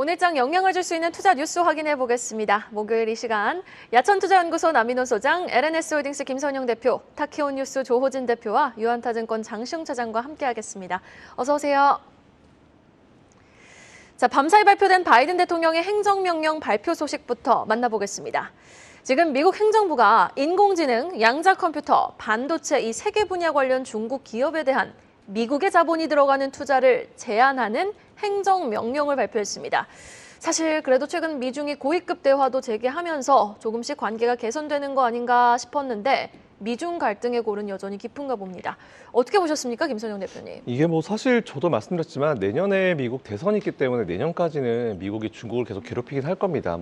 오늘장 영향을 줄 수 있는 투자 뉴스 확인해 보겠습니다. 목요일 이 시간 야천투자연구소 남인호 소장, LNS홀딩스 김선영 대표, 타키온뉴스 조호진 대표와 유한타증권 장시웅 차장과 함께하겠습니다. 어서 오세요. 자, 밤사이 발표된 바이든 대통령의 행정명령 발표 소식부터 만나보겠습니다. 지금 미국 행정부가 인공지능, 양자 컴퓨터, 반도체 이 세 개 분야 관련 중국 기업에 대한 미국의 자본이 들어가는 투자를 제한하는 행정명령을 발표했습니다. 사실 그래도 최근 미중이 고위급 대화도 재개하면서 조금씩 관계가 개선되는 거 아닌가 싶었는데 미중 갈등의 골은 여전히 깊은가 봅니다. 어떻게 보셨습니까, 김선영 대표님? 이게 뭐 사실 저도 말씀드렸지만 내년에 미국 대선이 있기 때문에 내년까지는 미국이 중국을 계속 괴롭히긴 할 겁니다.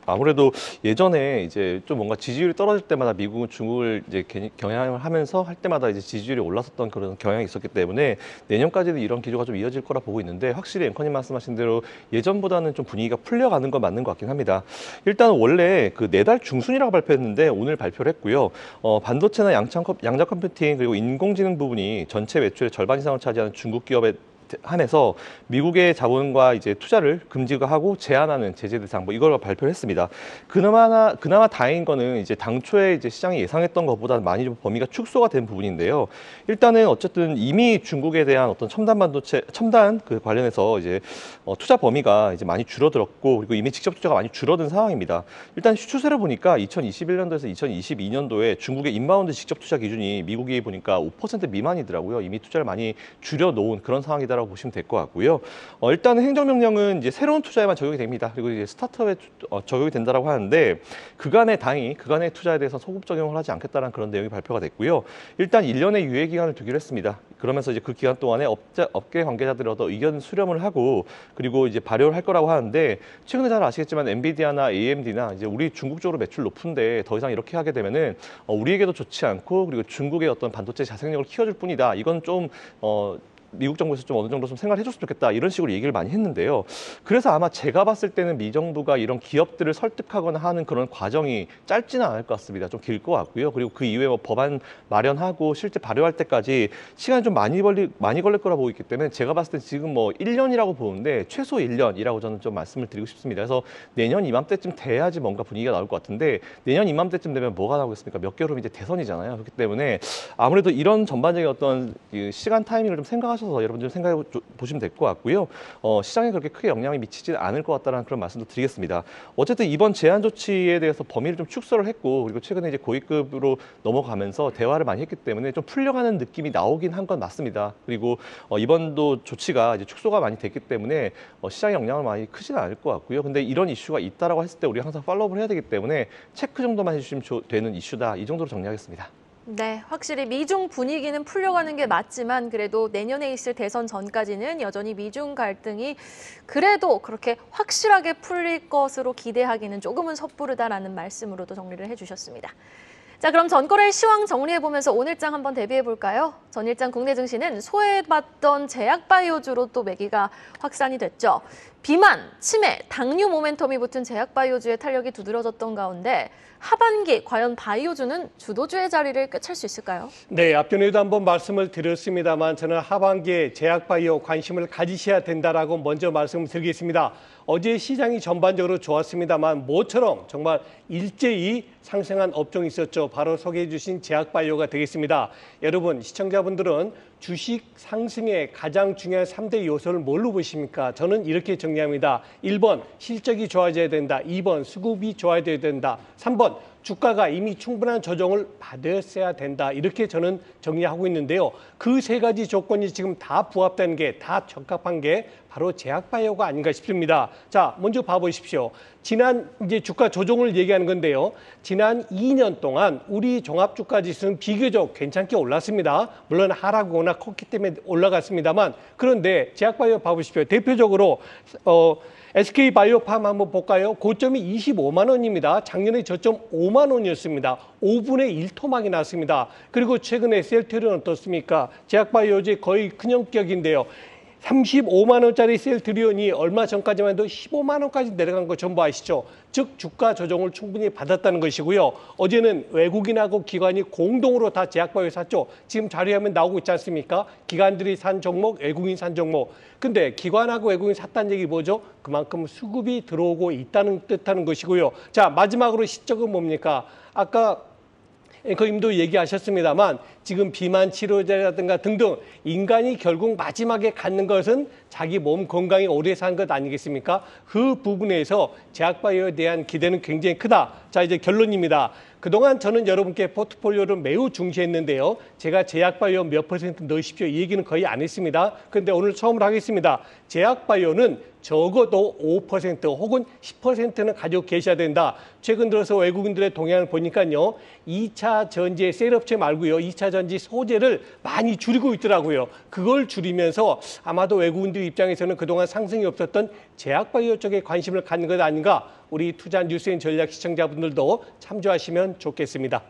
아무래도 예전에 이제 좀 뭔가 지지율이 떨어질 때마다 미국은 중국을 이제 겨냥을 하면서 할 때마다 이제 지지율이 올랐었던 그런 경향이 있었기 때문에 내년까지도 이런 기조가 좀 이어질 거라 보고 있는데, 확실히 앵커님 말씀하신 대로 예전보다는 좀 분위기가 풀려가는 건 맞는 것 같긴 합니다. 일단 원래 그 내달 중순이라고 발표했는데 오늘 발표를 했고요. 반도체나 양자 컴퓨팅 그리고 인공지능 부분이 전체 매출의 절반 이상을 차지하는 중국 기업에 한해서 미국의 자본과 이제 투자를 금지하고 제한하는 제재 대상 이걸 발표를 했습니다. 그나마 다행인 거는 이제 당초에 이제 시장이 예상했던 것보다 많이 좀 범위가 축소가 된 부분인데요. 일단은 어쨌든 이미 중국에 대한 어떤 첨단 반도체 그 관련해서 이제 투자 범위가 이제 많이 줄어들었고, 그리고 이미 직접 투자가 많이 줄어든 상황입니다. 일단 추세를 보니까 2021년도에서 2022년도에 중국의 인바운드 직접 투자 기준이 미국이 보니까 5% 미만이더라고요. 이미 투자를 많이 줄여놓은 그런 상황이다. 라고 보시면 될 것 같고요. 일단은 행정명령은 이제 새로운 투자에만 적용이 됩니다. 그리고 이제 스타트업에 적용이 된다라고 하는데 그간의 투자에 대해서 소급 적용을 하지 않겠다는 그런 내용이 발표가 됐고요. 일단 1년의 유예 기간을 두기로 했습니다. 그러면서 이제 그 기간 동안에 업계 관계자들이 의견 수렴을 하고 그리고 이제 발효를 할 거라고 하는데, 최근에 잘 아시겠지만 엔비디아나 AMD나 이제 우리 중국 쪽으로 매출 높은데 더 이상 이렇게 하게 되면은 우리에게도 좋지 않고, 그리고 중국의 어떤 반도체 자생력을 키워줄 뿐이다. 이건 좀 미국 정부에서 좀 어느 정도 좀 생각을 해줬으면 좋겠다, 이런 식으로 얘기를 많이 했는데요. 그래서 아마 제가 봤을 때는 미 정부가 이런 기업들을 설득하거나 하는 그런 과정이 짧지는 않을 것 같습니다. 좀 길 것 같고요. 그리고 그 이후에 법안 마련하고 실제 발효할 때까지 시간이 좀 많이 걸릴 거라 보고 있기 때문에 제가 봤을 때 지금 1년이라고 보는데 최소 1년이라고 저는 좀 말씀을 드리고 싶습니다. 그래서 내년 이맘때쯤 돼야지 뭔가 분위기가 나올 것 같은데, 내년 이맘때쯤 되면 뭐가 나오겠습니까? 몇 개월 후면 이제 대선이잖아요. 그렇기 때문에 아무래도 이런 전반적인 어떤 시간 타이밍을 좀 생각하셔서 여러분들 생각해 보시면 될 것 같고요. 시장에 그렇게 크게 영향이 미치지는 않을 것 같다는 그런 말씀도 드리겠습니다. 어쨌든 이번 제한 조치에 대해서 범위를 좀 축소를 했고, 그리고 최근에 이제 고위급으로 넘어가면서 대화를 많이 했기 때문에 좀 풀려가는 느낌이 나오긴 한 건 맞습니다. 그리고 이번도 조치가 이제 축소가 많이 됐기 때문에 시장에 영향을 많이 크지는 않을 것 같고요. 근데 이런 이슈가 있다라고 했을 때 우리가 항상 팔로우를 해야 되기 때문에 체크 정도만 해주시면 되는 이슈다, 이 정도로 정리하겠습니다. 네, 확실히 미중 분위기는 풀려가는 게 맞지만 그래도 내년에 있을 대선 전까지는 여전히 미중 갈등이 그래도 그렇게 확실하게 풀릴 것으로 기대하기는 조금은 섣부르다라는 말씀으로도 정리를 해주셨습니다. 자, 그럼 전거래 시황 정리해보면서 오늘장 한번 대비해볼까요? 전일장 국내 증시는 소외받던 제약바이오주로 또 매기가 확산이 됐죠. 비만, 치매, 당류 모멘텀이 붙은 제약바이오주의 탄력이 두드러졌던 가운데 하반기 과연 바이오주는 주도주의 자리를 꿰찰 수 있을까요? 네, 앞전에도 한번 말씀을 드렸습니다만 저는 하반기에 제약바이오 관심을 가지셔야 된다라고 먼저 말씀을 드리겠습니다. 어제 시장이 전반적으로 좋았습니다만 모처럼 정말 일제히 상승한 업종이 있었죠. 바로 소개해 주신 제약바이오가 되겠습니다. 여러분, 시청자분들은 주식 상승의 가장 중요한 3대 요소를 뭘로 보십니까? 저는 이렇게 정리합니다. 1번, 실적이 좋아져야 된다. 2번, 수급이 좋아져야 된다. 3번, 주가가 이미 충분한 조정을 받았어야 된다. 이렇게 저는 정리하고 있는데요. 그 세 가지 조건이 지금 다 부합되는 게, 다 적합한 게 바로 제약바이오가 아닌가 싶습니다. 자, 먼저 봐보십시오. 지난 이제 주가 조정을 얘기하는 건데요. 지난 2년 동안 우리 종합주가지수는 비교적 괜찮게 올랐습니다. 물론 하락이 워낙 컸기 때문에 올라갔습니다만, 그런데 제약바이오 봐보십시오. 대표적으로 SK바이오팜 한번 볼까요? 고점이 25만 원입니다. 작년에 저점 5만 원이었습니다. 5분의 1 토막이 났습니다. 그리고 최근에 셀트리온 어떻습니까? 제약바이오제 거의 큰형격인데요. 35만 원짜리 셀 들여오니 얼마 전까지만 해도 15만 원까지 내려간 거 전부 아시죠? 즉 주가 조정을 충분히 받았다는 것이고요. 어제는 외국인하고 기관이 공동으로 다 제약바이오 샀죠. 지금 자료에 하면 나오고 있지 않습니까? 기관들이 산 종목, 외국인 산 종목. 근데 기관하고 외국인 샀다는 얘기 뭐죠? 그만큼 수급이 들어오고 있다는 뜻하는 것이고요. 자, 마지막으로 시적은 뭡니까? 아까 앵커님도 얘기하셨습니다만 지금 비만 치료제라든가 등등 인간이 결국 마지막에 갖는 것은 자기 몸 건강이 오래 산 것 아니겠습니까? 그 부분에서 제약바이오에 대한 기대는 굉장히 크다. 자, 이제 결론입니다. 그동안 저는 여러분께 포트폴리오를 매우 중시했는데요. 제가 제약바이오 몇 퍼센트 넣으십시오 이 얘기는 거의 안 했습니다. 그런데 오늘 처음으로 하겠습니다. 제약바이오는 적어도 5% 혹은 10%는 가지고 계셔야 된다. 최근 들어서 외국인들의 동향을 보니까요. 2차 전지 셀업체 말고요. 2차 전지 소재를 많이 줄이고 있더라고요. 그걸 줄이면서 아마도 외국인들 입장에서는 그동안 상승이 없었던 제약바이오 쪽에 관심을 갖는 것 아닌가. 우리 투자 뉴스인 전략 시청자분들도 참조하시면 좋겠습니다.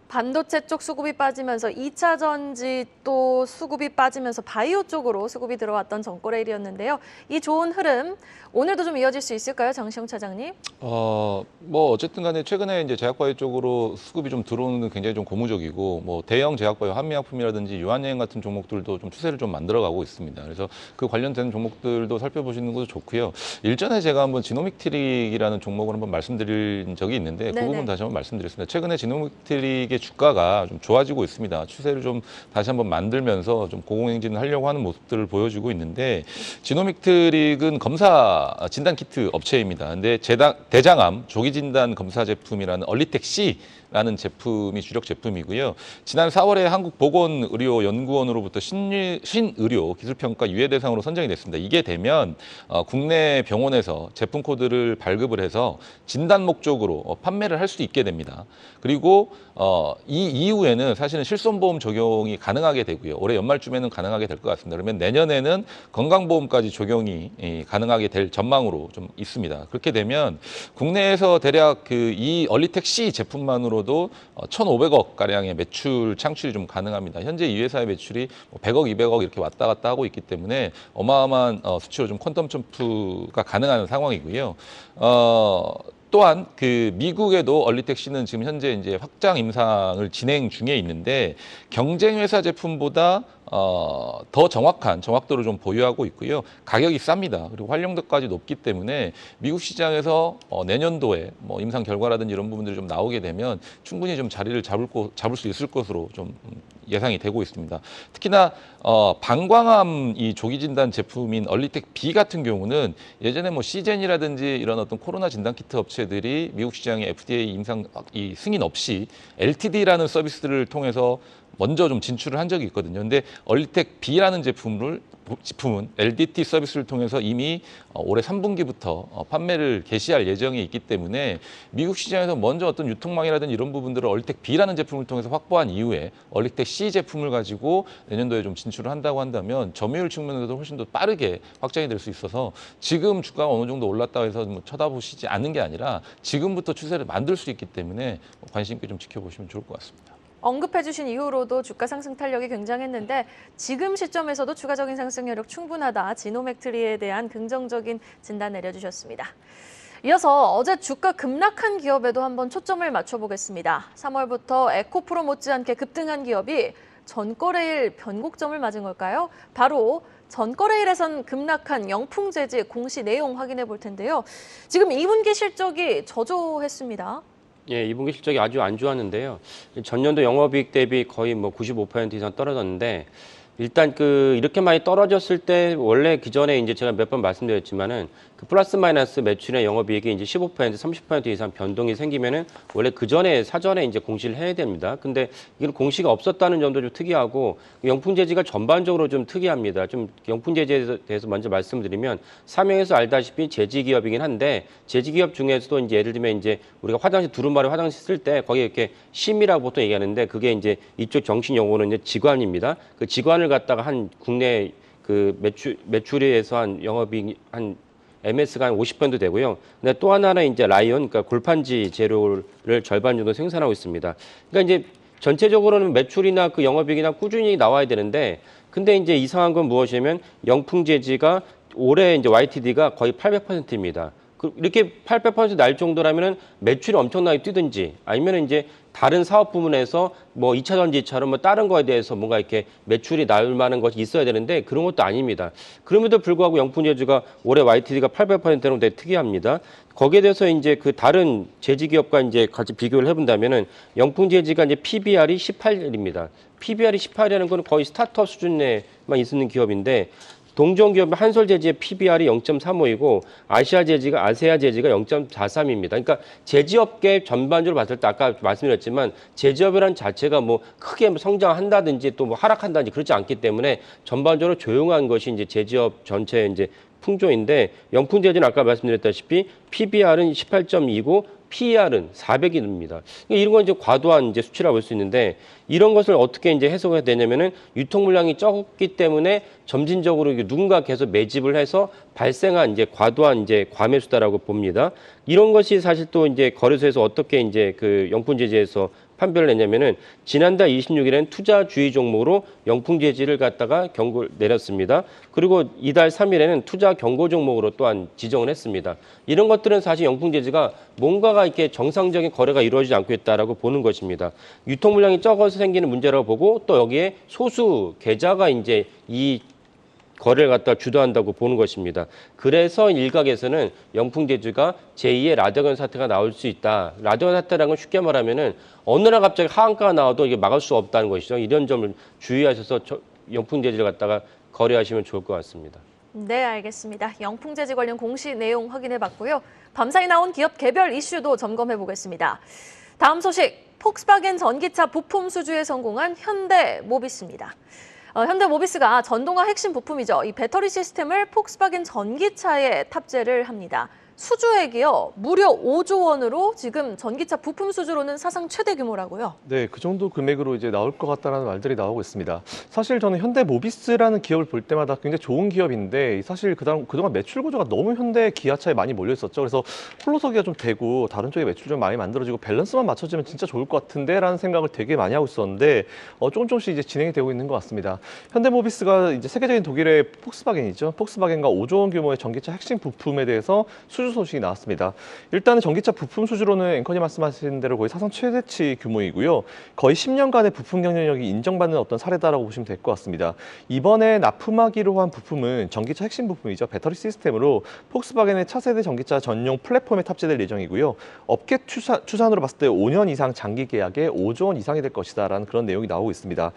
반도체 쪽 수급이 빠지면서 2차 전지 또 수급이 빠지면서 바이오 쪽으로 수급이 들어왔던 전거래일이었는데요. 이 좋은 흐름 오늘도 좀 이어질 수 있을까요, 장시영 차장님? 뭐 어쨌든 간에 최근에 이제 제약바이오 쪽으로 수급이 좀 들어오는 건 굉장히 좀 고무적이고 뭐 대형 제약바이오 한미약품이라든지 유한여행 같은 종목들도 좀 추세를 좀 만들어가고 있습니다. 그래서 그 관련된 종목들도 살펴보시는 것도 좋고요. 일전에 제가 한번 지노믹트릭이라는 종목을 한번 말씀드린 적이 있는데 그 네네. 부분 다시 한번 말씀드리겠습니다. 최근에 지노믹트릭의 주가가 좀 좋아지고 있습니다. 추세를 좀 다시 한번 만들면서 좀 고공행진을 하려고 하는 모습들을 보여주고 있는데 지노믹트릭은 검사 진단 키트 업체입니다. 근데 대장암 조기 진단 검사 제품이라는 얼리텍 C라는 제품이 주력 제품이고요. 지난 4월에 한국보건의료연구원으로부터 신의료 기술평가 유예 대상으로 선정이 됐습니다. 이게 되면 국내 병원에서 제품 코드를 발급을 해서 진단 목적으로 판매를 할 수 있게 됩니다. 그리고 이 이후에는 사실은 실손보험 적용이 가능하게 되고요. 올해 연말쯤에는 가능하게 될 것 같습니다. 그러면 내년에는 건강보험까지 적용이 가능하게 될 전망으로 좀 있습니다. 그렇게 되면 국내에서 대략 이 얼리텍 C 제품만으로도 1,500억 가량의 매출 창출이 좀 가능합니다. 현재 이 회사의 매출이 100억, 200억 이렇게 왔다 갔다 하고 있기 때문에 어마어마한 수치로 좀 퀀텀 점프가 가능한 상황이고요. 또한 미국에도 얼리텍 C는 지금 현재 이제 확장 임상을 진행 중에 있는데 경쟁 회사 제품보다 더 정확한 정확도를 좀 보유하고 있고요. 가격이 쌉니다. 그리고 활용도까지 높기 때문에 미국 시장에서 내년도에 뭐 임상 결과라든지 이런 부분들이 좀 나오게 되면 충분히 좀 자리를 잡을 수 있을 것으로 좀 예상이 되고 있습니다. 특히나 방광암 이 조기 진단 제품인 얼리텍 B 같은 경우는 예전에 뭐 시젠이라든지 이런 어떤 코로나 진단 키트 업체들이 미국 시장에 FDA 임상 승인 없이 LTD라는 서비스를 통해서 먼저 좀 진출을 한 적이 있거든요. 근데 얼리텍 B라는 제품은 LDT 서비스를 통해서 이미 올해 3분기부터 판매를 개시할 예정이 있기 때문에 미국 시장에서 먼저 어떤 유통망이라든지 이런 부분들을 얼리텍 B라는 제품을 통해서 확보한 이후에 얼리텍 C 제품을 가지고 내년도에 좀 진출을 한다고 한다면 점유율 측면에서도 훨씬 더 빠르게 확장이 될 수 있어서 지금 주가가 어느 정도 올랐다고 해서 뭐 쳐다보시지 않는 게 아니라 지금부터 추세를 만들 수 있기 때문에 관심 있게 좀 지켜보시면 좋을 것 같습니다. 언급해주신 이후로도 주가 상승 탄력이 굉장했는데 지금 시점에서도 추가적인 상승 여력 충분하다. 지노맥트리에 대한 긍정적인 진단 내려주셨습니다. 이어서 어제 주가 급락한 기업에도 한번 초점을 맞춰보겠습니다. 3월부터 에코프로 못지않게 급등한 기업이 전거래일 변곡점을 맞은 걸까요? 바로 전거래일에선 급락한 영풍재지 공시 내용 확인해 볼 텐데요. 지금 2분기 실적이 저조했습니다. 예, 2분기 실적이 아주 안 좋았는데요. 전년도 영업이익 대비 거의 뭐 95% 이상 떨어졌는데 일단 이렇게 많이 떨어졌을 때 원래 기존에 이제 제가 몇 번 말씀드렸지만은 플러스 마이너스 매출의 영업이익이 이제 15%, 30% 이상 변동이 생기면은 원래 그전에 사전에 이제 공시를 해야 됩니다. 근데 이건 공시가 없었다는 점도 좀 특이하고 영풍재지가 전반적으로 좀 특이합니다. 좀 영풍재지에 대해서 먼저 말씀드리면 사명에서 알다시피 제지기업이긴 한데 제지기업 중에서도 이제 예를 들면 이제 우리가 화장실 두루마리 화장실 쓸 때 거기에 이렇게 심이라고 보통 얘기하는데 그게 이제 이쪽 정식 용어는 이제 지관입니다. 그 지관을 갖다가 한 국내 매출에서 한 영업이익 한 MS가 한 50% 되고요. 근데 또 하나는 이제 라이온, 그러니까 골판지 재료를 절반 정도 생산하고 있습니다. 그러니까 이제 전체적으로는 매출이나 그 영업이익이나 꾸준히 나와야 되는데 근데 이제 이상한 건 무엇이냐면 영풍재지가 올해 이제 YTD가 거의 800%입니다. 이렇게 800%날 정도라면은 매출이 엄청나게 뛰든지 아니면 이제 다른 사업 부문에서 뭐 2차 전지처럼 뭐 다른 거에 대해서 뭔가 이렇게 매출이 나올 만한 것이 있어야 되는데 그런 것도 아닙니다. 그럼에도 불구하고 영풍재주가 올해 YTD가 800%는 되게 특이합니다. 거기에 대해서 이제 그 다른 제지 기업과 이제 같이 비교를 해본다면은 영풍재지가 이제 PBR이 18입니다. PBR이 18이라는 건 거의 스타트업 수준에만 있는 기업인데 동종 기업 한솔재지의 PBR이 0.35이고 아세아재지가 0.43입니다. 그러니까 제지업계 전반적으로 봤을 때 아까 말씀드렸지만 제지업이라는 자체가 뭐 크게 성장한다든지 또 뭐 하락한다든지 그렇지 않기 때문에 전반적으로 조용한 것이 이제 제지업 전체의 이제 풍조인데 영풍재지는 아까 말씀드렸다시피 PBR은 18.2고 PER은 400입니다. 이런 건 이제 과도한 이제 수치라고 볼 수 있는데 이런 것을 어떻게 이제 해석해야 되냐면은 유통 물량이 적기 때문에 점진적으로 누군가 계속 매집을 해서 발생한 이제 과도한 이제 과매수다라고 봅니다. 이런 것이 사실 또 이제 거래소에서 어떻게 이제 그 영풍재지에서 판별을 냈냐면은 지난달 26일엔 투자 주의 종목으로 영풍재지를 갖다가 경고를 내렸습니다. 그리고 이달 3일에는 투자 경고 종목으로 또한 지정을 했습니다. 이런 것들은 사실 영풍재지가 뭔가가 이렇게 정상적인 거래가 이루어지지 않고 있다라고 보는 것입니다. 유통 물량이 적어서 생기는 문제라고 보고 또 여기에 소수 계좌가 이제 이 거래를 갖다 주도한다고 보는 것입니다. 그래서 일각에서는 영풍재주가 제2의 라더건 사태가 나올 수 있다. 라더건 사태라는 건 쉽게 말하면은 어느 날 갑자기 하한가가 나와도 이게 막을 수 없다는 것이죠. 이런 점을 주의하셔서 영풍재주를 갖다가 거래하시면 좋을 것 같습니다. 네, 알겠습니다. 영풍재지 관련 공시 내용 확인해 봤고요. 밤사이 나온 기업 개별 이슈도 점검해 보겠습니다. 다음 소식, 폭스바겐 전기차 부품 수주에 성공한 현대모비스입니다. 현대모비스가 전동화 핵심 부품이죠. 이 배터리 시스템을 폭스바겐 전기차에 탑재를 합니다. 수주액이요, 무려 5조 원으로 지금 전기차 부품 수주로는 사상 최대 규모라고요. 네, 그 정도 금액으로 이제 나올 것 같다는 말들이 나오고 있습니다. 사실 저는 현대모비스라는 기업을 볼 때마다 굉장히 좋은 기업인데 사실 그동안 매출 구조가 너무 현대 기아차에 많이 몰려 있었죠. 그래서 홀로서기가 좀 되고 다른 쪽에 매출 좀 많이 만들어지고 밸런스만 맞춰지면 진짜 좋을 것 같은데라는 생각을 되게 많이 하고 있었는데 조금씩 이제 진행이 되고 있는 것 같습니다. 현대모비스가 이제 세계적인 독일의 폭스바겐이죠. 폭스바겐과 5조 원 규모의 전기차 핵심 부품에 대해서 수주 소식이 나왔습니다. 일단은 전기차 부품 수주로는 앵커님 말씀하신 대로 거의 사상 최대치 규모이고요. 거의 10년간의 부품 경쟁력이 인정받는 어떤 사례다라고 보시면 될 것 같습니다. 이번에 납품하기로 한 부품은 전기차 핵심 부품이죠. 배터리 시스템으로 폭스바겐의 차세대 전기차 전용 플랫폼에 탑재될 예정이고요. 업계 추산으로 봤을 때 5년 이상 장기 계약에 5조 원 이상이 될 것이다라는 그런 내용이 나오고 있습니다.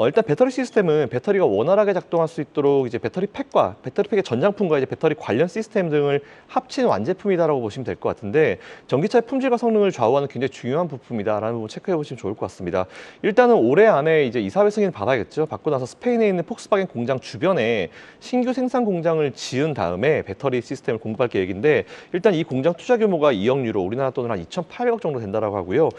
일단 배터리 시스템은 배터리가 원활하게 작동할 수 있도록 이제 배터리 팩의 전장품과 이제 배터리 관련 시스템 등을 합친 완제품이다라고 보시면 될 것 같은데 전기차의 품질과 성능을 좌우하는 굉장히 중요한 부품이다라는 부분 체크해 보시면 좋을 것 같습니다. 일단은 올해 안에 이제 이사회 승인을 받아야겠죠. 받고 나서 스페인에 있는 폭스바겐 공장 주변에 신규 생산 공장을 지은 다음에 배터리 시스템을 공급할 계획인데 일단 이 공장 투자 규모가 2억 유로, 우리나라 돈으로 한 2,800억 정도 된다라고 하고요.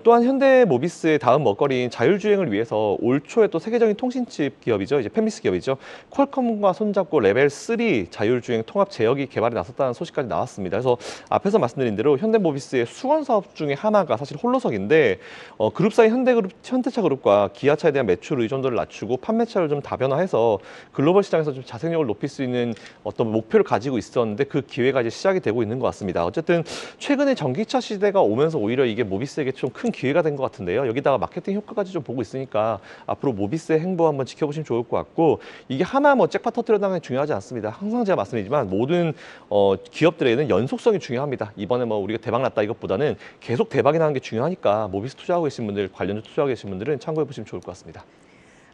또한 현대모비스의 다음 먹거리인 자율주행을 위해서 올 초에 또 세계적인 통신칩 기업이죠. 이제 펜미스 기업이죠. 퀄컴과 손잡고 레벨 3 자율주행 통합 제어기 개발에 나섰다는 소식까지 나왔습니다. 그래서 앞에서 말씀드린 대로 현대모비스의 수원 사업 중에 하나가 사실 홀로석인데 그룹사인 현대차 그룹과 기아차에 대한 매출 의존도를 낮추고 판매차를 좀 다변화해서 글로벌 시장에서 좀 자생력을 높일 수 있는 어떤 목표를 가지고 있었는데 그 기회가 이제 시작이 되고 있는 것 같습니다. 어쨌든 최근에 전기차 시대가 오면서 오히려 이게 모비스에게 좀 큰 기회가 된 것 같은데요. 여기다가 마케팅 효과까지 좀 보고 있으니까 앞으로 모비스의 행보 한번 지켜보시면 좋을 것 같고 이게 하나 뭐 잭팟 터뜨려나가는 게 중요하지 않습니다. 항상 제가 말씀드리지만 모든 기업들에는 연속성이 중요합니다. 이번에 뭐 우리가 대박 났다 이것보다는 계속 대박이 나는 게 중요하니까 모비스 투자하고 계신 분들, 관련주 투자하고 계신 분들은 참고해 보시면 좋을 것 같습니다.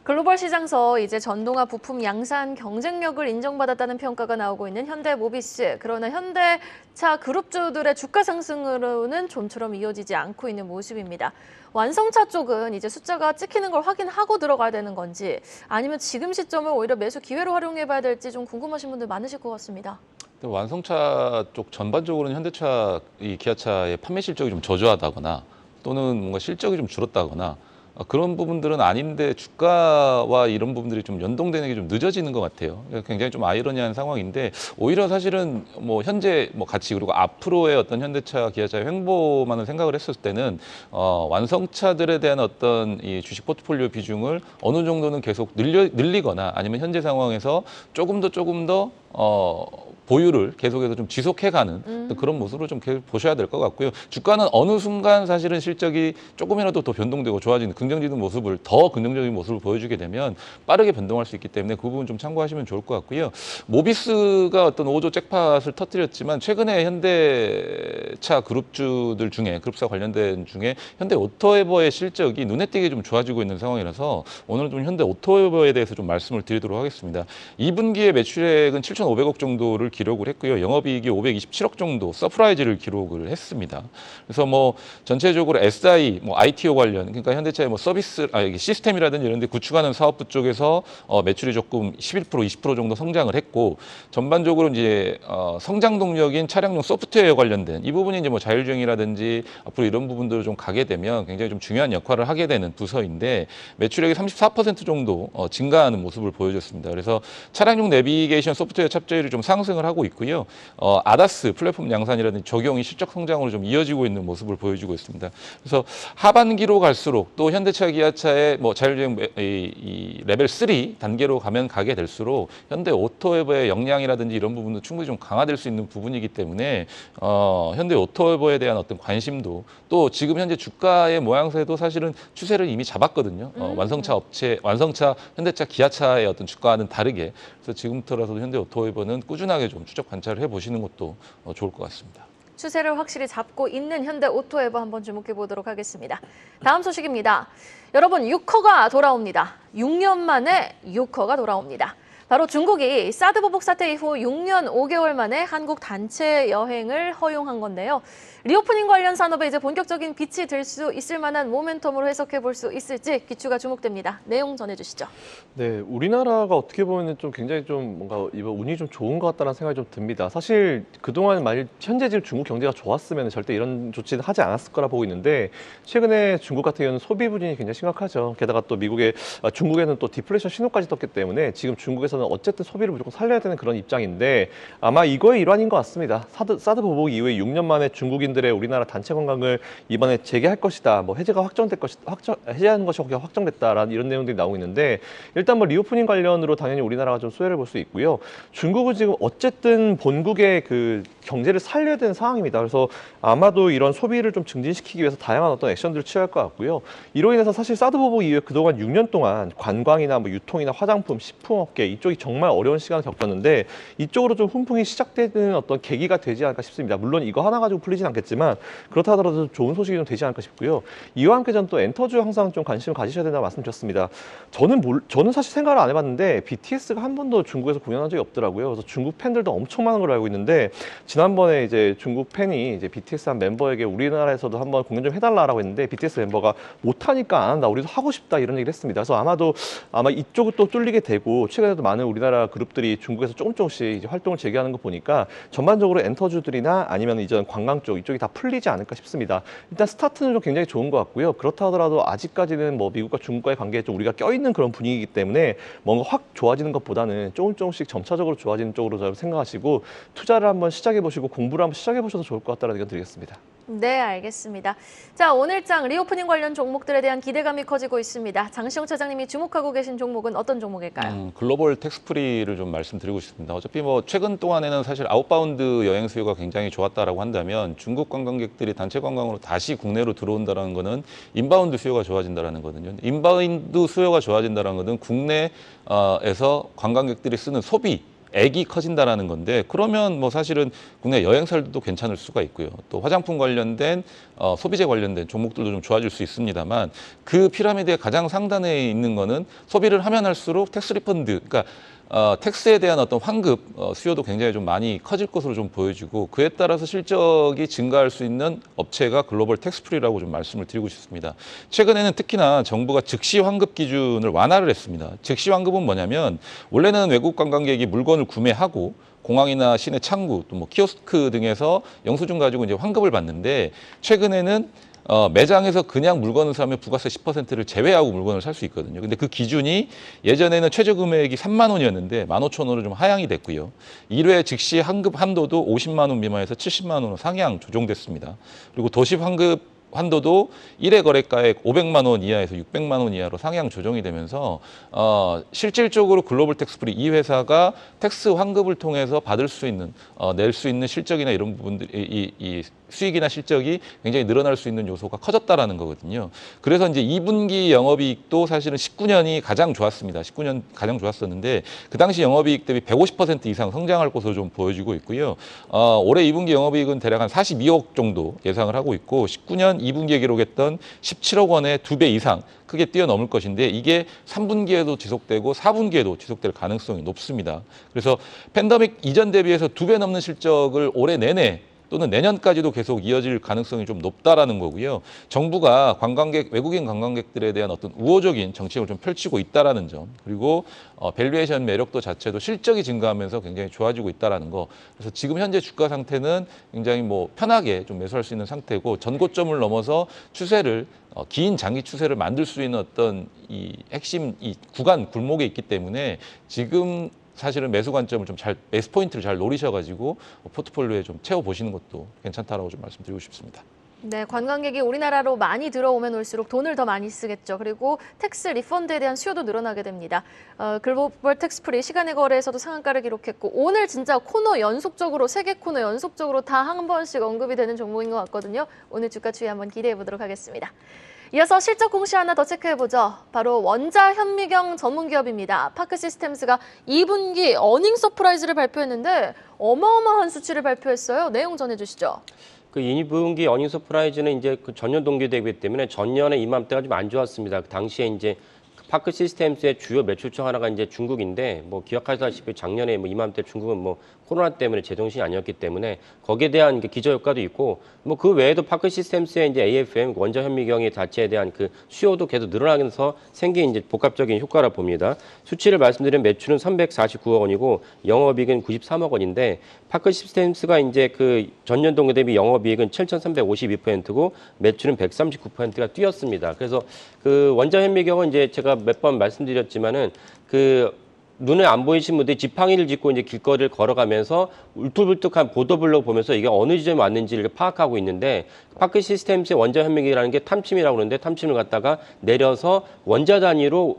글로벌 시장에서 이제 전동화 부품 양산 경쟁력을 인정받았다는 평가가 나오고 있는 현대모비스. 그러나 현대차 그룹주들의 주가 상승으로는 좀처럼 이어지지 않고 있는 모습입니다. 완성차 쪽은 이제 숫자가 찍히는 걸 확인하고 들어가야 되는 건지 아니면 지금 시점을 오히려 매수 기회로 활용해봐야 될지 좀 궁금하신 분들 많으실 것 같습니다. 완성차 쪽 전반적으로는 현대차, 이 기아차의 판매 실적이 좀 저조하다거나 또는 뭔가 실적이 좀 줄었다거나 그런 부분들은 아닌데 주가와 이런 부분들이 좀 연동되는 게 좀 늦어지는 것 같아요. 굉장히 좀 아이러니한 상황인데 오히려 사실은 뭐 현재 뭐 가치 그리고 앞으로의 어떤 현대차, 기아차의 횡보만을 생각을 했을 때는 완성차들에 대한 어떤 이 주식 포트폴리오 비중을 어느 정도는 계속 늘리거나 아니면 현재 상황에서 조금 더 보유를 계속해서 좀 지속해가는 또 그런 모습으로 좀 계속 보셔야 될 것 같고요. 주가는 어느 순간 사실은 실적이 조금이라도 더 변동되고 좋아지는 긍정적인 모습을 더 긍정적인 모습을 보여주게 되면 빠르게 변동할 수 있기 때문에 그 부분 좀 참고하시면 좋을 것 같고요. 모비스가 어떤 5조 잭팟을 터뜨렸지만 최근에 현대차 그룹주들 중에 그룹사 관련된 중에 현대 오토에버의 실적이 눈에 띄게 좀 좋아지고 있는 상황이라서 오늘 좀 현대 오토에버에 대해서 좀 말씀을 드리도록 하겠습니다. 2분기에 매출액은 7,500억 정도를 기록을 했고요. 영업이익이 527억 정도 서프라이즈를 기록을 했습니다. 그래서 뭐 전체적으로 SI, 뭐 ITO 관련, 그러니까 현대차의 뭐 서비스, 시스템이라든지 이런 데 구축하는 사업부 쪽에서 매출이 조금 11%, 20% 정도 성장을 했고 전반적으로 이제 성장 동력인 차량용 소프트웨어 관련된 이 부분이 이제 뭐 자율주행이라든지 앞으로 이런 부분들을 좀 가게 되면 굉장히 좀 중요한 역할을 하게 되는 부서인데 매출액이 34% 정도 증가하는 모습을 보여줬습니다. 그래서 차량용 내비게이션 소프트웨어 탑재율이 좀 상승을 하고 있고요. 아다스 플랫폼 양산이라든지 적용이 실적 성장으로 좀 이어지고 있는 모습을 보여주고 있습니다. 그래서 하반기로 갈수록 또 현대차, 기아차의 뭐 자율주행 이 레벨 3 단계로 가게 될수록 현대 오토에버의 역량이라든지 이런 부분도 충분히 좀 강화될 수 있는 부분이기 때문에 현대 오토에버에 대한 어떤 관심도 또 지금 현재 주가의 모양새도 사실은 추세를 이미 잡았거든요. 완성차, 현대차, 기아차의 어떤 주가와는 다르게 그래서 지금부터라도 현대 오토에버는 꾸준하게 좀 추적 관찰을 해보시는 것도 좋을 것 같습니다. 추세를 확실히 잡고 있는 현대 오토에버 한번 주목해 보도록 하겠습니다. 다음 소식입니다. 여러분, 유커가 돌아옵니다. 6년 만에 유커가 돌아옵니다. 바로 중국이 사드 보복 사태 이후 6년 5개월 만에 한국 단체 여행을 허용한 건데요. 리오프닝 관련 산업에 이제 본격적인 빛이 들 수 있을 만한 모멘텀으로 해석해 볼 수 있을지 기추가 주목됩니다. 내용 전해주시죠. 네, 우리나라가 어떻게 보면 좀 굉장히 좀 뭔가 이번 운이 좀 좋은 것 같다는 생각이 좀 듭니다. 사실 그동안 만일 현재 지금 중국 경제가 좋았으면 절대 이런 조치는 하지 않았을 거라 보고 있는데 최근에 중국 같은 경우는 소비 부진이 굉장히 심각하죠. 게다가 또 중국에는 또 디플레이션 신호까지 떴기 때문에 지금 중국에서는 어쨌든 소비를 무조건 살려야 되는 그런 입장인데 아마 이거의 일환인 것 같습니다. 사드 보복 이후에 6년 만에 중국인들의 우리나라 단체 관광을 이번에 재개할 것이다. 뭐 해제가 해제하는 것이 확정됐다라는 이런 내용들이 나오고 있는데 일단 뭐 리오프닝 관련으로 당연히 우리나라가 좀 수혜를 볼 수 있고요. 중국은 지금 어쨌든 본국의 그 경제를 살려야 되는 상황입니다. 그래서 아마도 이런 소비를 좀 증진시키기 위해서 다양한 어떤 액션들을 취할 것 같고요. 이로 인해서 사실 사드 보복 이후에 그동안 6년 동안 관광이나 뭐 유통이나 화장품, 식품업계 이쪽이 정말 어려운 시간을 겪었는데 이쪽으로 좀 훈풍이 시작되는 어떤 계기가 되지 않을까 싶습니다. 물론 이거 하나 가지고 풀리진 않겠지만 그렇다 하더라도 좋은 소식이 좀 되지 않을까 싶고요. 이와 함께 저는 또 엔터주 항상 좀 관심을 가지셔야 된다고 말씀드렸습니다. 저는 사실 생각을 안 해봤는데 BTS가 한 번도 중국에서 공연한 적이 없더라고요. 그래서 중국 팬들도 엄청 많은 걸로 알고 있는데 지난번에 이제 중국 팬이 이제 BTS 한 멤버에게 우리나라에서도 한번 공연 좀 해달라고 했는데 BTS 멤버가 못하니까 안 한다. 우리도 하고 싶다 이런 얘기를 했습니다. 그래서 아마 이쪽을 또 뚫리게 되고 최근에도 많은 우리나라 그룹들이 중국에서 조금씩 이제 활동을 재개하는 거 보니까 전반적으로 엔터주들이나 아니면 이전 관광 쪽 이쪽이 다 풀리지 않을까 싶습니다. 일단 스타트는 좀 굉장히 좋은 것 같고요. 그렇다 하더라도 아직까지는 뭐 미국과 중국과의 관계에 좀 우리가 껴있는 그런 분위기이기 때문에 뭔가 확 좋아지는 것보다는 조금씩 점차적으로 좋아지는 쪽으로 좀 생각하시고 투자를 한번 시작해보시고 공부를 한번 시작해보셔도 좋을 것 같다는 의견 드리겠습니다. 네, 알겠습니다. 자, 오늘장 리오프닝 관련 종목들에 대한 기대감이 커지고 있습니다. 장시영 차장님이 주목하고 계신 종목은 어떤 종목일까요? 글로벌 텍스프리를 좀 말씀드리고 싶습니다. 어차피 뭐 최근 동안에는 사실 아웃바운드 여행 수요가 굉장히 좋았다라고 한다면 중국 관광객들이 단체 관광으로 다시 국내로 들어온다는 거는 인바운드 수요가 좋아진다는 거거든요. 인바운드 수요가 좋아진다는 것은 국내에서 관광객들이 쓰는 소비 액이 커진다라는 건데 그러면 뭐 사실은 국내 여행사들도 괜찮을 수가 있고요. 또 화장품 관련된 소비재 관련된 종목들도 좀 좋아질 수 있습니다만 그 피라미드의 가장 상단에 있는 거는 소비를 하면 할수록 텍스 리펀드, 그러니까 텍스에 대한 어떤 환급 수요도 굉장히 좀 많이 커질 것으로 좀 보여지고 그에 따라서 실적이 증가할 수 있는 업체가 글로벌 텍스프리라고 좀 말씀을 드리고 싶습니다. 최근에는 특히나 정부가 즉시 환급 기준을 완화를 했습니다. 즉시 환급은 뭐냐면 원래는 외국 관광객이 물건을 구매하고 공항이나 시내 창구 또 뭐 키오스크 등에서 영수증 가지고 이제 환급을 받는데 최근에는 매장에서 그냥 물건을 사면 부가세 10%를 제외하고 물건을 살 수 있거든요. 근데 그 기준이 예전에는 최저 금액이 3만 원이었는데 15,000원으로 좀 하향이 됐고요. 1회 즉시 환급 한도도 50만 원 미만에서 70만 원으로 상향 조정됐습니다. 그리고 도시 환급 한도도 1회 거래가액 500만 원 이하에서 600만 원 이하로 상향 조정이 되면서 실질적으로 글로벌 텍스프리 이 회사가 텍스 환급을 통해서 받을 수 있는 낼 수 있는 실적이나 이런 부분들 이 수익이나 실적이 굉장히 늘어날 수 있는 요소가 커졌다라는 거거든요. 그래서 이제 2분기 영업이익도 사실은 19년이 가장 좋았습니다. 19년 가장 좋았었는데 그 당시 영업이익 대비 150% 이상 성장할 것으로 좀 보여지고 있고요. 올해 2분기 영업이익은 대략 한 42억 정도 예상을 하고 있고 19년 2분기에 기록했던 17억 원의 2배 이상 크게 뛰어넘을 것인데 이게 3분기에도 지속되고 4분기에도 지속될 가능성이 높습니다. 그래서 팬데믹 이전 대비해서 2배 넘는 실적을 올해 내내 또는 내년까지도 계속 이어질 가능성이 좀 높다라는 거고요. 정부가 외국인 관광객들에 대한 어떤 우호적인 정책을 좀 펼치고 있다라는 점, 그리고 밸류에이션 매력도 자체도 실적이 증가하면서 굉장히 좋아지고 있다라는 거. 그래서 지금 현재 주가 상태는 굉장히 편하게 좀 매수할 수 있는 상태고 전고점을 넘어서 추세를 긴 장기 추세를 만들 수 있는 어떤 이 핵심 이 구간 굴목에 있기 때문에 지금 사실은 매수 관점을 매수 포인트를 잘 노리셔가지고 포트폴리오에 좀 채워보시는 것도 괜찮다라고 좀 말씀드리고 싶습니다. 네, 관광객이 우리나라로 많이 들어오면 올수록 돈을 더 많이 쓰겠죠. 그리고 텍스 리펀드에 대한 수요도 늘어나게 됩니다. 글로벌 텍스프리 시간의 거래에서도 상한가를 기록했고 오늘 진짜 코너 연속적으로 3개 코너 연속적으로 다 한 번씩 언급이 되는 종목인 것 같거든요. 오늘 주가 추이 한번 기대해 보도록 하겠습니다. 이어서 실적 공시 하나 더 체크해보죠. 바로 원자 현미경 전문기업입니다. 파크시스템스가 2분기 어닝 서프라이즈를 발표했는데 어마어마한 수치를 발표했어요. 내용 전해주시죠. 그 2분기 어닝 서프라이즈는 이제 그 전년 동기 대비 때문에 전년에 이맘때가 좀 안 좋았습니다. 그 당시에 이제 파크 시스템스의 주요 매출처 하나가 이제 중국인데 기억하시다시피 작년에 이맘때 중국은 코로나 때문에 제정신이 아니었기 때문에 거기에 대한 기저 효과도 있고 그 외에도 파크 시스템스의 이제 AFM 원자 현미경의 자체에 대한 그 수요도 계속 늘어나면서 생긴 이제 복합적인 효과라 봅니다. 수치를 말씀드리면 매출은 349억 원이고 영업이익은 93억 원인데 파크 시스템스가 이제 그 전년 동기 대비 영업이익은 7,352%고 매출은 139%가 뛰었습니다. 그래서 그 원자 현미경은 이제 제가 몇 번 말씀드렸지만은 그 눈에 안 보이신 분들이 지팡이를 짚고 이제 길거리를 걸어가면서 울퉁불퉁한 보도블록 보면서 이게 어느 지점에 왔는지를 파악하고 있는데 파크 시스템스의 원자 현미경이라는 게 탐침이라고 그러는데 탐침을 갖다가 내려서 원자 단위로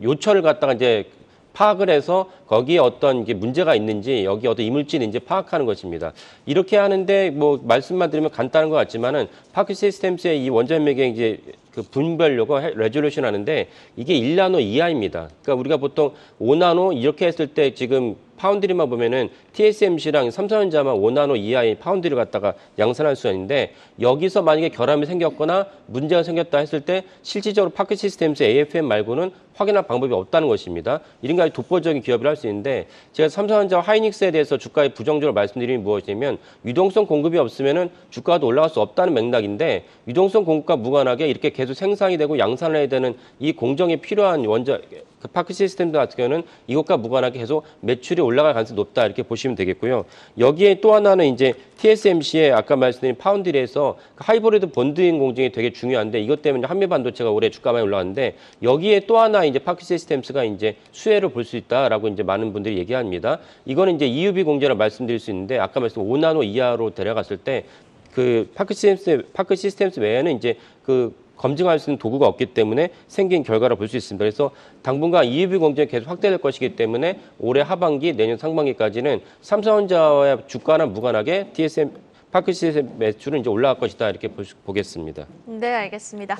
요철을 갖다가 이제 파악을 해서 거기에 어떤 문제가 있는지 여기 어떤 이물질이 있는지 파악하는 것입니다. 이렇게 하는데 말씀만 드리면 간단한 것 같지만은 파크 시스템스의 이 원자 현미경 이제 그 분별력과 레졸루션 하는데 이게 1나노 이하입니다. 그러니까 우리가 보통 5나노 이렇게 했을 때 지금 파운드리만 보면은 TSMC랑 삼성전자만 5나노 이하의 파운드리를 갖다가 양산할 수가 있는데 여기서 만약에 결함이 생겼거나 문제가 생겼다 했을 때 실질적으로 파크 시스템스 AFM 말고는 확인할 방법이 없다는 것입니다. 이른바 독보적인 기업이라 할 수 있는데 제가 삼성전자와 하이닉스에 대해서 주가의 부정적으로 말씀드리면 무엇이냐면 유동성 공급이 없으면은 주가도 올라갈 수 없다는 맥락인데 유동성 공급과 무관하게 이렇게 계속 생산이 되고 양산을 해야 되는 이 공정이 필요한 그 파크 시스템 같은 경우는 이것과 무관하게 계속 매출이 올라갈 가능성이 높다 이렇게 보시면 되겠고요. 여기에 또 하나는 이제 TSMC의 아까 말씀드린 파운드리에서 하이브리드 본드인 공정이 되게 중요한데 이것 때문에 한미반도체가 올해 주가 많이 올라왔는데 여기에 또 하나 이제 파크 시스템스가 이제 수혜를 볼 수 있다라고 이제 많은 분들이 얘기합니다. 이거는 이제 EUV 공정을 말씀드릴 수 있는데 아까 말씀 5나노 이하로 데려갔을 때 그 파크 시스템스 외에는 이제 그 검증할 수 있는 도구가 없기 때문에 생긴 결과를 볼 수 있습니다. 그래서 당분간 EUV 공정이 계속 확대될 것이기 때문에 올해 하반기, 내년 상반기까지는 삼성전자와 주가랑 무관하게 파크 시스템 매출은 이제 올라갈 것이다 이렇게 보겠습니다. 네, 알겠습니다.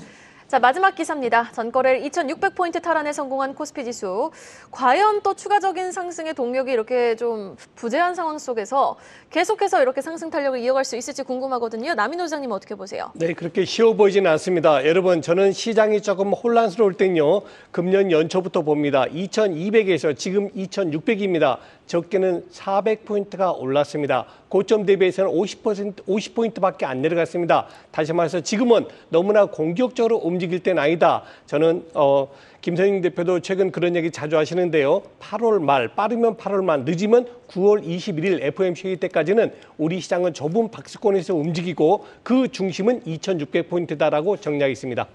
자, 마지막 기사입니다. 전거래일 2,600포인트 탈환에 성공한 코스피 지수. 과연 또 추가적인 상승의 동력이 이렇게 좀 부재한 상황 속에서 계속해서 이렇게 상승 탄력을 이어갈 수 있을지 궁금하거든요. 남인호 소장님 어떻게 보세요? 네, 그렇게 쉬워 보이지는 않습니다. 여러분, 저는 시장이 조금 혼란스러울 땐요. 금년 연초부터 봅니다. 2,200에서 지금 2,600입니다. 적게는 400포인트가 올랐습니다. 고점 대비해서는 50포인트밖에 안 내려갔습니다. 다시 말해서 지금은 너무나 공격적으로 움직일 때는 아니다. 저는 김선영 대표도 최근 그런 얘기 자주 하시는데요. 8월 말, 빠르면 8월 말, 늦으면 9월 21일 FOMC 회의 때까지는 우리 시장은 좁은 박스권에서 움직이고 그 중심은 2600포인트다라고 정리하겠습니다.